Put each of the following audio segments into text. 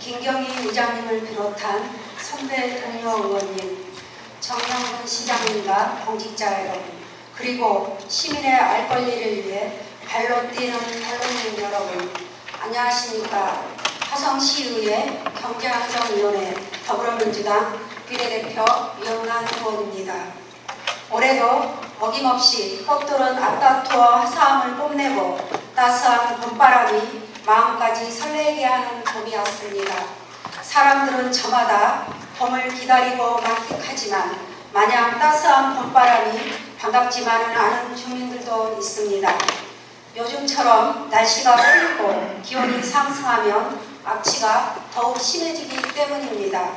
김경희 의장님을 비롯한 선배 동료 의원님, 정영훈 시장님과 공직자 여러분, 그리고 시민의 알 권리를 위해 발로 뛰는 언론인 여러분, 안녕하십니까. 화성시의회 경제안정위원회 더불어민주당 비례대표 이영란 의원입니다. 올해도 어김없이 꽃들은 앞다투어 화사함을 뽐내고 따스한 봄바람이 마음까지 설레게 하는 봄이었습니다. 사람들은 저마다 봄을 기다리고 만끽하지만 마냥 따스한 봄바람이 반갑지만은 않은 주민들도 있습니다. 요즘처럼 날씨가 흐리고 기온이 상승하면 악취가 더욱 심해지기 때문입니다.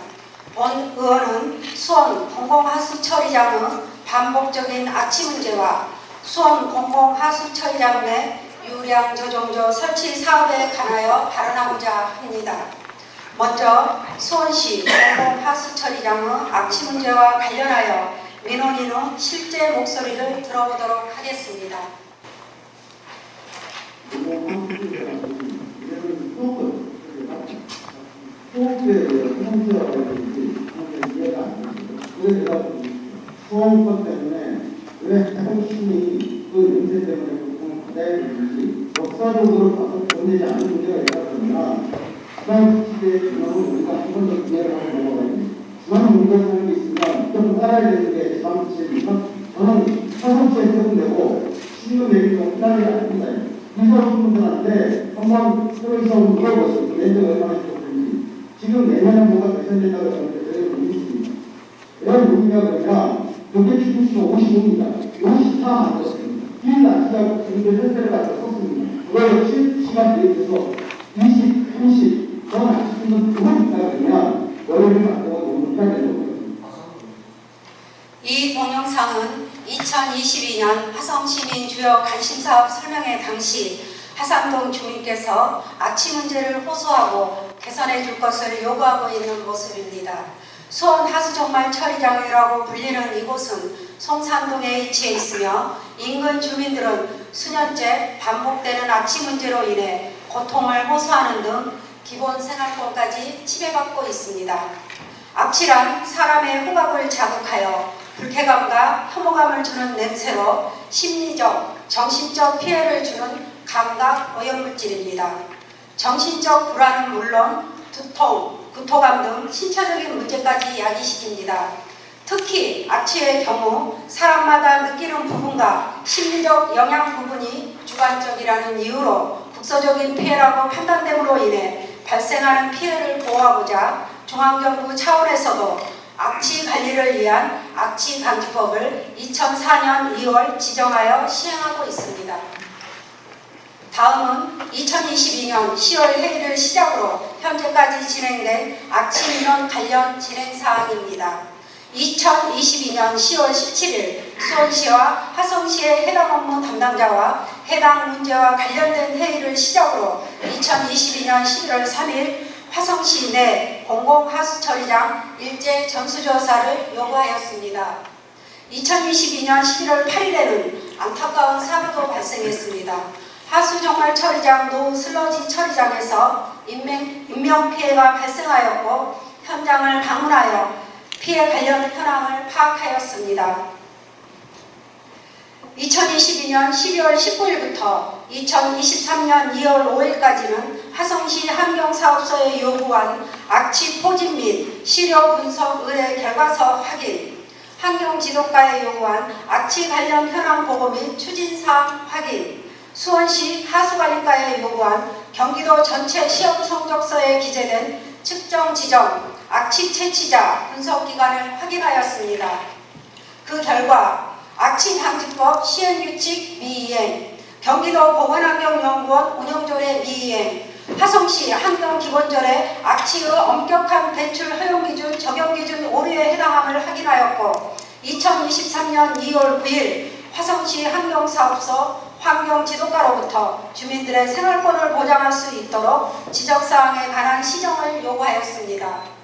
본 의원은 수원 공공하수처리장의 반복적인 악취 문제와 수원 공공하수처리장 내 유량 저종조 설치 사업에 관하여 발언하고자 합니다. 먼저 수원시 공공하수처리장의 악취 문제와 관련하여 민원인의 실제 목소리를 들어보도록 하겠습니다. 수원권 때문에 왜 해동시민이 그 연세 때문에 그다음에 역사적으로 봐서 견되지 않은 문제가 있다거나 지방 시대의 중앙을 우리가 한 번 더 기회를 하고 넘어가야지. 지방 문제라는 게 있으면 좀 따라야 되는데 지방 시대니까 저는 화성시에 해동되고 시민의 내리고 기다리지 않습니다. 이런 분들한테 한번 여기서 물어보시고 내년 얼마나 좋은지 지금 내년에 뭐가 개선된다고 하는데 저희는 의문입니다. 왜 의문이냐 그러면 그게 기준수가 55입니다. 54 만들었습니다. 길 낮추자고 국민들 혈세를 갖다 썼습니다. 그걸 역시 시간 대비해서 20, 30, 더 낮추는 그걸 있다 그러면 월요일 만들고 너무 해야 되는 거예요. 이 동영상은 2022년 화성시민 주요 관심사업 설명회 당시 하산동 주민께서 악취 문제를 호소하고 개선해 줄 것을 요구하고 있는 모습입니다. 수원 하수종말 처리장이라고 불리는 이곳은 송산동에 위치해 있으며 인근 주민들은 수년째 반복되는 악취 문제로 인해 고통을 호소하는 등 기본 생활권까지 침해받고 있습니다. 악취란 사람의 후각을 자극하여 불쾌감과 혐오감을 주는 냄새로 심리적, 정신적 피해를 주는 감각 오염물질입니다. 정신적 불안은 물론 두통, 구토감 등 신체적인 문제까지 야기시킵니다. 특히 악취의 경우 사람마다 느끼는 부분과 심리적 영향 부분이 주관적이라는 이유로 국소적인 피해라고 판단됨으로 인해 발생하는 피해를 보호하고자 중앙정부 차원에서도 악취 관리를 위한 악취 방지법을 2004년 2월 지정하여 시행하고 있습니다. 다음은 2022년 10월 회의를 시작으로 현재까지 진행된 악취 민원 관련 진행사항입니다. 2022년 10월 17일 수원시와 화성시의 해당 업무 담당자와 해당 문제와 관련된 회의를 시작으로 2022년 11월 3일 화성시 내 공공하수처리장 일제 전수조사를 요구하였습니다. 2022년 11월 8일에는 안타까운 사고도 발생했습니다. 하수종말 처리장 노 슬러지 처리장에서 인명피해가 발생하였고 현장을 방문하여 피해 관련 현황을 파악하였습니다. 2022년 12월 19일부터 2023년 2월 5일까지는 화성시 환경사업소에 요구한 악취 포집 및 시료 분석 의뢰 결과서 확인, 환경지도과에 요구한 악취 관련 현황 보고 및 추진사항 확인, 수원시 하수관리과에 요구한 경기도 전체 시험 성적서에 기재된 측정 지정, 악취 채취자 분석기간을 확인하였습니다. 그 결과 악취방지법 시행규칙 미이행, 경기도 보건환경연구원 운영조례 미이행, 화성시 환경기본조례 악취의 엄격한 배출 허용기준 적용기준 오류에 해당함을 확인하였고 2023년 2월 9일 화성시 환경사업소 환경지도과로부터 주민들의 생활권을 보장할 수 있도록 지적사항에 관한 시정을 요구하였습니다.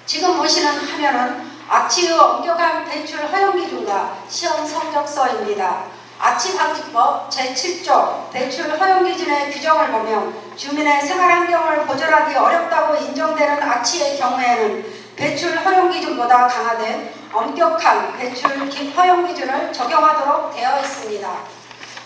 지금 보시는 화면은 악취의 엄격한 배출 허용기준과 시험 성적서입니다. 악취방지법 제7조 배출 허용기준의 규정을 보면 주민의 생활 환경을 보존하기 어렵다고 인정되는 악취의 경우에는 배출 허용 기준보다 강화된 엄격한 배출 허용 기준을 적용하도록 되어 있습니다.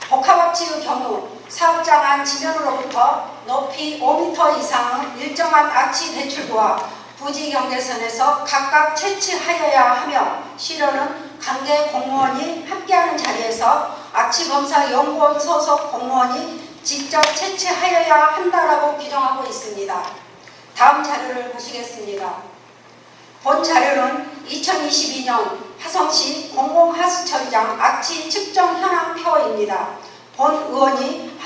복합악취의 경우 사업장 안 지면으로부터 높이 5m 이상의 일정한 악취 배출구와 부지 경계선에서 각각 채취하여야 하며 시로는 관계 공무원이 함께하는 자리에서 악취검사연구원 소속 공무원이 직접 채취하여야 한다라고 규정하고 있습니다. 다음 자료를 보시겠습니다. 본 자료는 2022년 화성시 공공하수처리장 악취 측정 현황표입니다. 본 의원이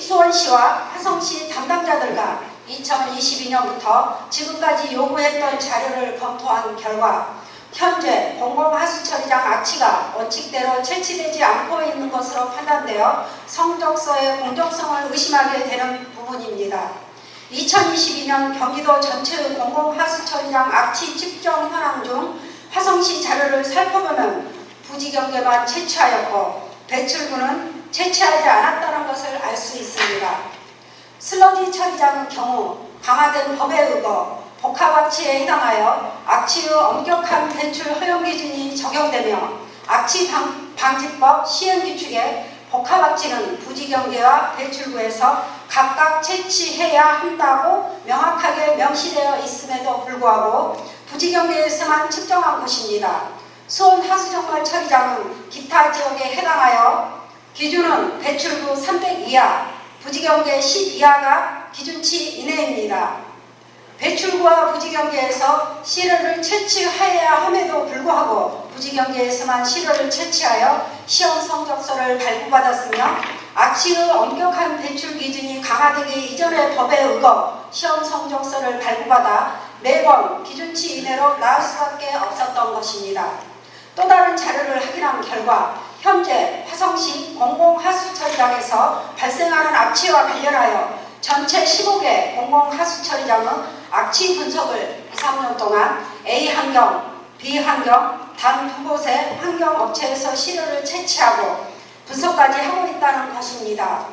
수원시와 화성시 담당자들과 2022년부터 지금까지 요구했던 자료를 검토한 결과 현재 공공하수처리장 악취가 원칙대로 채취되지 않고 있는 것으로 판단되어 성적서의 공정성을 의심하게 되는 부분입니다. 2022년 경기도 전체의 공공하수처리장 악취 측정 현황 중 화성시 자료를 살펴보면 부지경계만 채취하였고 배출구는 채취하지 않았다는 것을 알 수 있습니다. 슬러지 처리장의 경우 강화된 법에 의거 복합악취에 해당하여 악취의 엄격한 배출 허용 기준이 적용되며 악취방지법 시행규칙에 복합악취는 부지경계와 배출구에서 각각 채취해야 한다고 명확하게 명시되어 있음에도 불구하고 부지경계에서만 측정한 것입니다. 수원 하수정말 처리장은 기타 지역에 해당하여 기준은 배출구 300 이하, 부지경계 10 이하가 기준치 이내입니다. 배출구와 부지경계에서 시료를 채취해야 함에도 불구하고 부지경계에서만 시료를 채취하여 시험 성적서를 발부받았으며 악취의 엄격한 배출 기준이 강화되기 이전의 법에 의거 시험 성적서를 발부받아 매번 기준치 이내로 나올 수밖에 없었던 것입니다. 또 다른 자료를 확인한 결과 현재 화성시 공공하수처리장에서 발생하는 악취와 관련하여 전체 15개 공공하수처리장의 악취 분석을 2, 3년 동안 A환경, B환경 단 2곳의 환경업체에서 시료를 채취하고 분석까지 하고 있다는 것입니다.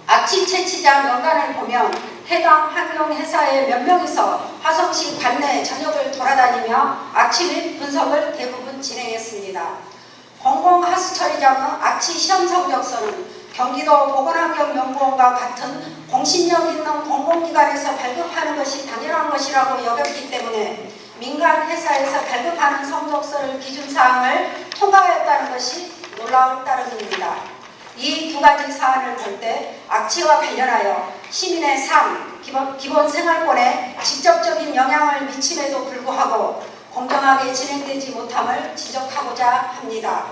악취 채취자 명단을 보면 해당 환경회사의 몇 명이서 화성시 관내 전역을 돌아다니며 악취 및 분석을 대부분 진행했습니다. 공공하수처리장의 악취 시험 성적서는 경기도 보건환경연구원과 같은 공신력 있는 공공기관에서 발급하는 것이 당연한 것이라고 여겼기 때문에 민간 회사에서 발급하는 성적서를 기준사항을 통과했다는 것이 놀라울 따름입니다. 이 두 가지 사안을 볼 때 악취와 관련하여 시민의 삶, 기본 생활권에 직접적인 영향을 미침에도 불구하고 공정하게 진행되지 못함을 지적하고자 합니다.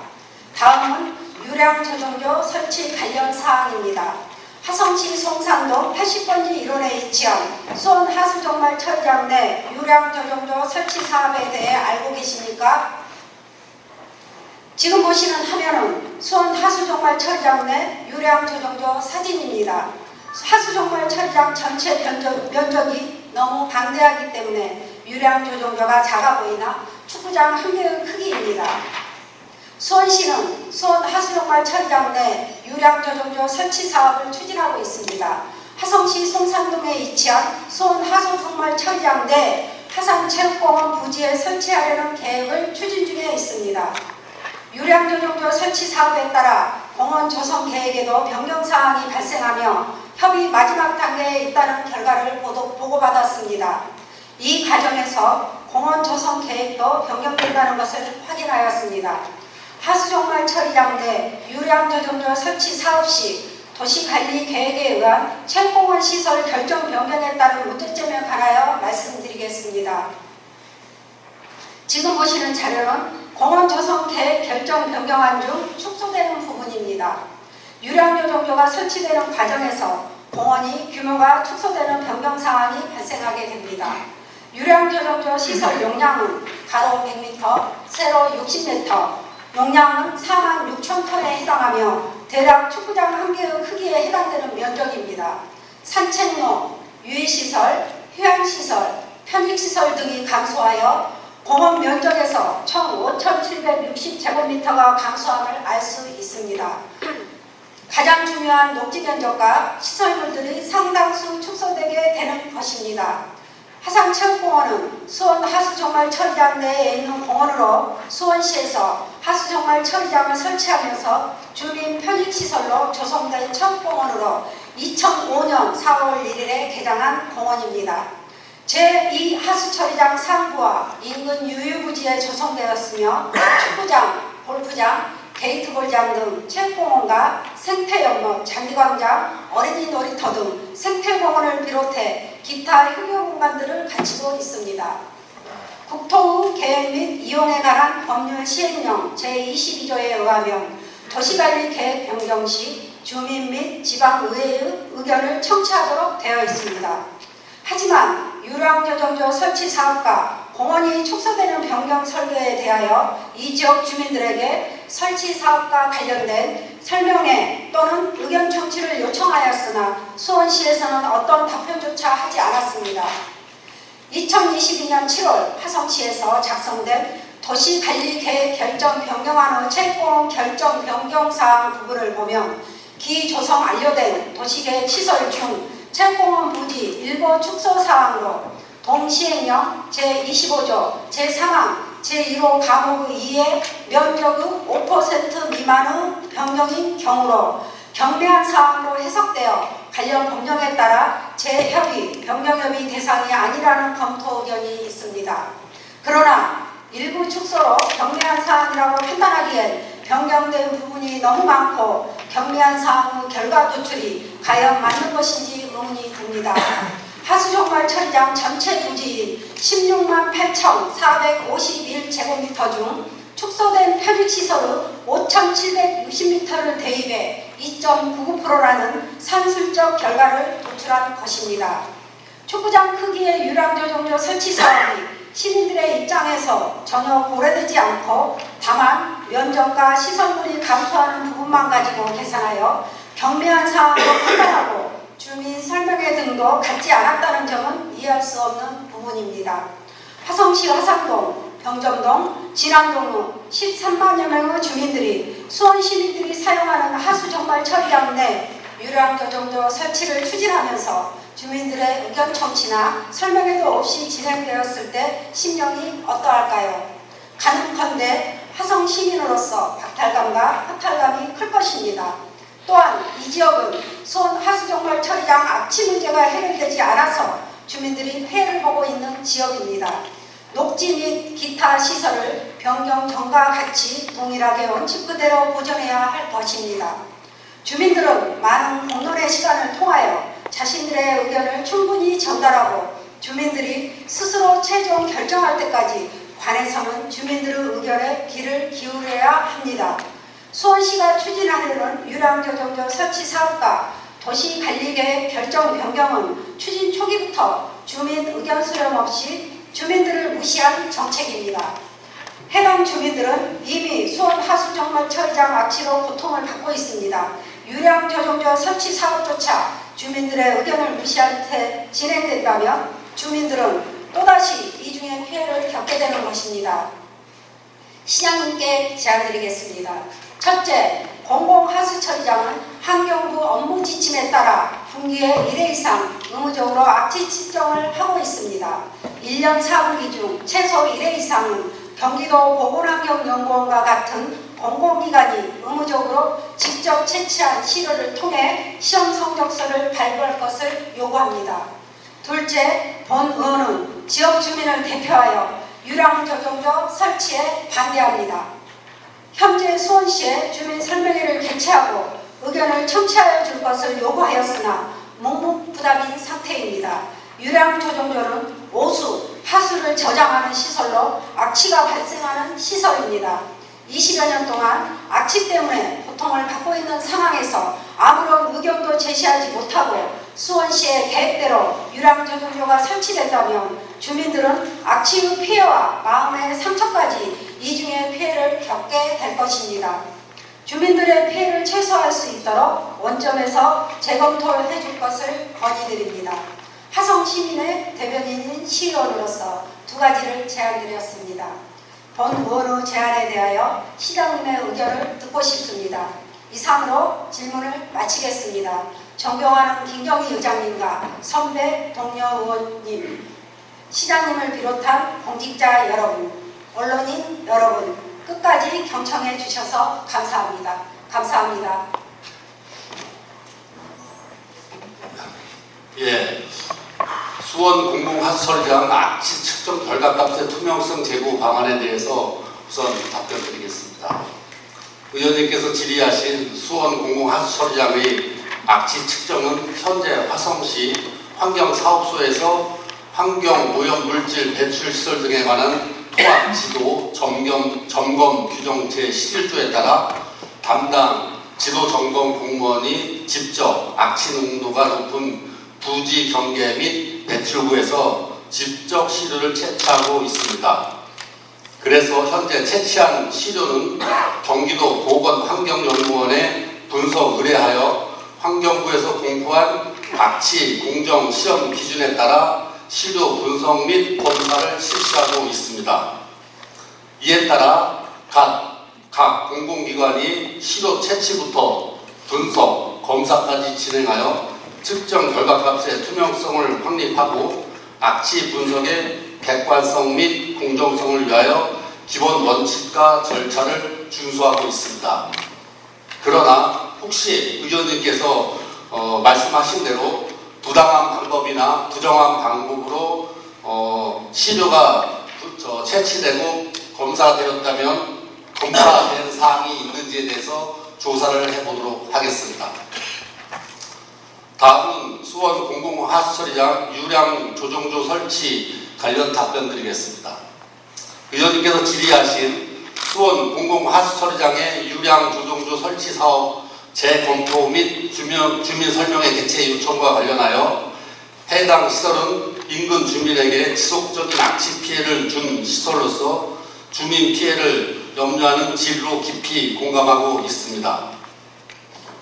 다음은 유량 저정조 설치 관련 사항입니다. 화성시 송산동 80번지 1호에 위치한 수원 하수정말 처리장 내 유량 저정조 설치 사업에 대해 알고 계십니까? 지금 보시는 화면은 수원 하수정말 처리장 내 유량 저정조 사진입니다. 하수정말 처리장 전체 면적이 너무 방대하기 때문에 유량 저정조가 작아 보이나 축구장 한 개의 크기입니다. 수원시는 수원 하수정말 처리장 내 유량 저정조 설치 사업을 추진하고 있습니다. 화성시 송산동에 위치한 수원 하수정말 처리장 내 하산체육공원 부지에 설치하려는 계획을 추진 중에 있습니다. 유량 저정조 설치 사업에 따라 공원 조성 계획에도 변경사항이 발생하며 협의 마지막 단계에 있다는 결과를 보고받았습니다. 이 과정에서 공원 조성 계획도 변경된다는 것을 확인하였습니다. 하수정말 처리장 내 유량 저정조 설치 사업 시 도시관리 계획에 의한 체육공원 시설 결정 변경에 따른 문제점에 관하여 말씀드리겠습니다. 지금 보시는 자료는 공원 조성 계획 결정 변경안 중 축소되는 부분입니다. 유량 저정조가 설치되는 과정에서 공원이 규모가 축소되는 변경 상황이 발생하게 됩니다. 유량 저정조 시설 용량은 가로 100m, 세로 60m, 용량은 46,000톤에 해당하며 대략 축구장 한 개의 크기에 해당되는 면적입니다. 산책로, 유해시설, 휴양시설, 편익시설 등이 감소하여 공원 면적에서 총 5,760제곱미터가 감소함을 알 수 있습니다. 가장 중요한 녹지 면적과 시설물들이 상당수 축소되게 되는 것입니다. 하상체육공원은 수원 하수종말 처리장 내에 있는 공원으로 수원시에서 하수종말 처리장을 설치하면서 주민 편익시설로 조성된 첫 공원으로 2005년 4월 1일에 개장한 공원입니다. 제2 하수처리장 상부와 인근 유유부지에 조성되었으며 축구장, 골프장, 게이트볼장 등 체육공원과 생태연못, 잔디광장, 어린이 놀이터 등 생태공원을 비롯해 기타 휴게공간들을 갖추고 있습니다. 국토부 계획 및 이용에 관한 법률 시행령 제22조에 의하면 도시관리 계획 변경 시 주민 및 지방의회의 의견을 청취하도록 되어 있습니다. 하지만 유람조정조 설치 사업과 공원이 축소되는 변경 설계에 대하여 이 지역 주민들에게 설치 사업과 관련된 설명회 또는 의견 청취를 요청하였으나 수원시에서는 어떤 답변조차 하지 않았습니다. 2022년 7월 화성시에서 작성된 도시관리계획 결정 변경안 후 체육공원 결정 변경사항 부분을 보면 기조성 완료된 도시계획 시설 중 체육공원 부지 일부 축소 사항으로 동시행령 제25조 제3항 제1호 과목 2의 면적의 5% 미만의 변경인 경우로 경미한 사항으로 해석되어 관련 법령에 따라 재협의, 변경협의 대상이 아니라는 검토 의견이 있습니다. 그러나 일부 축소로 경미한 사항이라고 판단하기엔 변경된 부분이 너무 많고 경미한 사항의 결과 도출이 과연 맞는 것인지 의문이 듭니다. 하수종말 처리장 전체 부지인 16만 8,451제곱미터 중 축소된 편익시설의 5,760m를 대입해 2.99%라는 산술적 결과를 도출한 것입니다. 축구장 크기의 유람조정조 설치 사업이 시민들의 입장에서 전혀 고려되지 않고 다만 면적과 시설물이 감소하는 부분만 가지고 계산하여 경미한 사항으로 판단하고 주민 설명회 등도 갖지 않았다는 점은 이해할 수 없는 부분입니다. 화성시 화산동, 병점동, 진안동 등 13만여 명의 주민들이 수원 시민들이 사용하는 하수종말 처리장 내 유람조정조 설치를 추진하면서 주민들의 의견 청취나 설명회도 없이 진행되었을 때 심정이 어떠할까요? 가능컨대 화성 시민으로서 박탈감과 허탈감이 클 것입니다. 또한 이 지역은 수원 하수종말 처리장 악취 문제가 해결되지 않아서 주민들이 폐해를 보고 있는 지역입니다. 녹지 및 기타 시설을 변경 전과 같이 동일하게 원칙 그대로 보존해야 할 것입니다. 주민들은 많은 공론의 시간을 통하여 자신들의 의견을 충분히 전달하고 주민들이 스스로 최종 결정할 때까지 관에서는 주민들의 의견에 귀를 기울여야 합니다. 수원시가 추진하려는 유람조정조 설치 사업과 도시관리계획 결정 변경은 추진 초기부터 주민 의견 수렴 없이 주민들을 무시한 정책입니다. 해당 주민들은 이미 수원 하수종말 처리장 악취로 고통을 받고 있습니다. 유람조정조 설치 사업조차 주민들의 의견을 무시한 채 진행된다면 주민들은 또다시 이중의 피해를 겪게 되는 것입니다. 시장님께 제안드리겠습니다. 첫째, 공공하수처리장은 환경부 업무 지침에 따라 분기에 1회 이상 의무적으로 악취 측정을 하고 있습니다. 1년 4분기 중 최소 1회 이상은 경기도 보건환경연구원과 같은 공공기관이 의무적으로 직접 채취한 시료를 통해 시험 성적서를 발부할 것을 요구합니다. 둘째, 본 의원은 지역 주민을 대표하여 유람조정조 설치에 반대합니다. 현재 수원시에 주민 설명회를 개최하고 의견을 청취하여 줄 것을 요구하였으나 묵묵부답인 상태입니다. 유람조정조는 오수, 하수를 저장하는 시설로 악취가 발생하는 시설입니다. 20여 년 동안 악취 때문에 고통을 받고 있는 상황에서 아무런 의견도 제시하지 못하고 수원시의 계획대로 유람조정조가 설치된다면 주민들은 악취의 피해와 마음의 상처까지 이중의 피해를 겪게 될 것입니다. 주민들의 피해를 최소화할 수 있도록 원점에서 재검토를 해줄 것을 건의드립니다. 화성시민의 대변인인 시의원으로서 두 가지를 제안드렸습니다. 본 의원의 제안에 대하여 시장님의 의견을 듣고 싶습니다. 이상으로 질문을 마치겠습니다. 존경하는 김경희 의장님과 선배 동료 의원님, 시장님을 비롯한 공직자 여러분, 언론인 여러분, 끝까지 경청해 주셔서 감사합니다. 감사합니다. 예, 수원 공공하수처리장 악취 측정 결과값의 투명성 제고 방안에 대해서 우선 답변드리겠습니다. 의원님께서 질의하신 수원 공공하수처리장의 악취 측정은 현재 화성시 환경사업소에서 환경오염물질 배출시설 등에 관한 통합 지도 점검 규정 제11조에 따라 담당 지도점검 공무원이 직접 악취 농도가 높은 부지 경계 및 배출구에서 직접 시료를 채취하고 있습니다. 그래서 현재 채취한 시료는 경기도 보건환경연구원에 분석 의뢰하여 환경부에서 공포한 악취 공정 시험 기준에 따라 시료 분석 및 검사를 실시하고 있습니다. 이에 따라 각 공공기관이 시료 채취부터 분석, 검사까지 진행하여 측정 결과값의 투명성을 확립하고 악취 분석의 객관성 및 공정성을 위하여 기본 원칙과 절차를 준수하고 있습니다. 그러나 혹시 의원님께서 말씀하신 대로 부당한 방법이나 부정한 방법으로 시료가 채취되고 검사되었다면 검사된 사항이 있는지에 대해서 조사를 해보도록 하겠습니다. 다음은 수원 공공하수처리장 유량 조정조 설치 관련 답변 드리겠습니다. 의원님께서 질의하신 수원 공공하수처리장의 유량 조정조 설치 사업 재검토 및 주민 설명회 개최 요청과 관련하여 해당 시설은 인근 주민에게 지속적인 악취 피해를 준 시설로서 주민 피해를 염려하는 진로 깊이 공감하고 있습니다.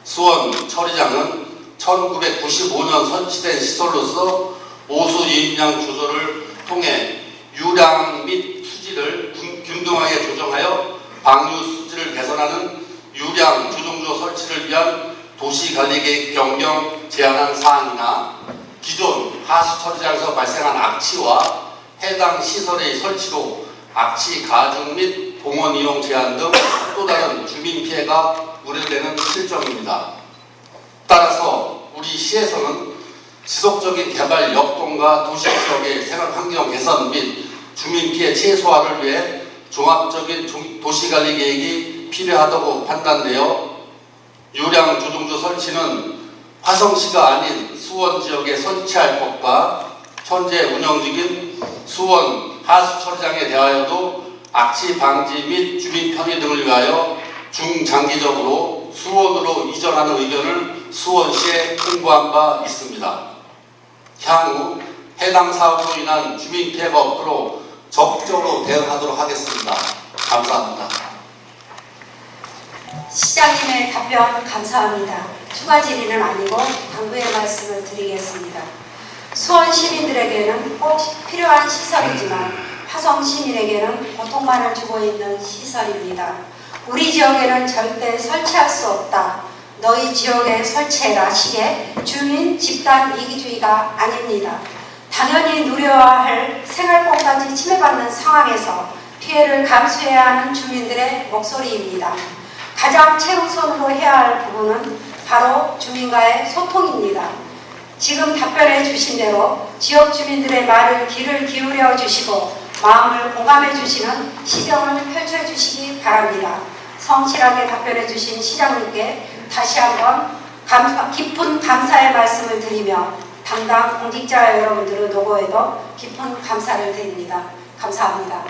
수원 처리장은 1995년 설치된 시설로서 오수 유입량 조절을 통해 유량 및 수질을 균등하게 조정하여 방류 수질을 개선하는 유량 조정조 설치를 위한 도시관리계획 변경 제안한 사항이나 기존 하수처리장에서 발생한 악취와 해당 시설의 설치로 악취 가중 및 공원 이용 제한 등 또 다른 주민 피해가 우려되는 실정입니다. 따라서 우리 시에서는 지속적인 개발 역동과 도시지역의 생활환경 개선 및 주민 피해 최소화를 위해 종합적인 도시관리 계획이 필요하다고 판단되어 유량 조정조 설치는 화성시가 아닌 수원 지역에 설치할 것과 현재 운영 중인 수원 하수처리장에 대하여도 악취 방지 및 주민 편의 등을 위하여 중장기적으로 수원으로 이전하는 의견을 수원시에 통보한 바 있습니다. 향후 해당 사업으로 인한 주민 피해가 없도록 적극적으로 대응하도록 하겠습니다. 감사합니다. 시장님의 답변 감사합니다. 추가 질의는 아니고 당부의 말씀을 드리겠습니다. 수원 시민들에게는 꼭 필요한 시설이지만 화성 시민에게는 고통만을 주고 있는 시설입니다. 우리 지역에는 절대 설치할 수 없다. 너희 지역에 설치해라 식의 주민 집단 이기주의가 아닙니다. 당연히 누려야 할 생활권까지 침해받는 상황에서 피해를 감수해야 하는 주민들의 목소리입니다. 가장 최우선으로 해야 할 부분은 바로 주민과의 소통입니다. 지금 답변해 주신 대로 지역 주민들의 말을 귀를 기울여 주시고 마음을 공감해 주시는 시정을 펼쳐 주시기 바랍니다. 성실하게 답변해 주신 시장님께 다시 한번 깊은 감사의 말씀을 드리며 담당 공직자 여러분들의 노고에도 깊은 감사를 드립니다. 감사합니다.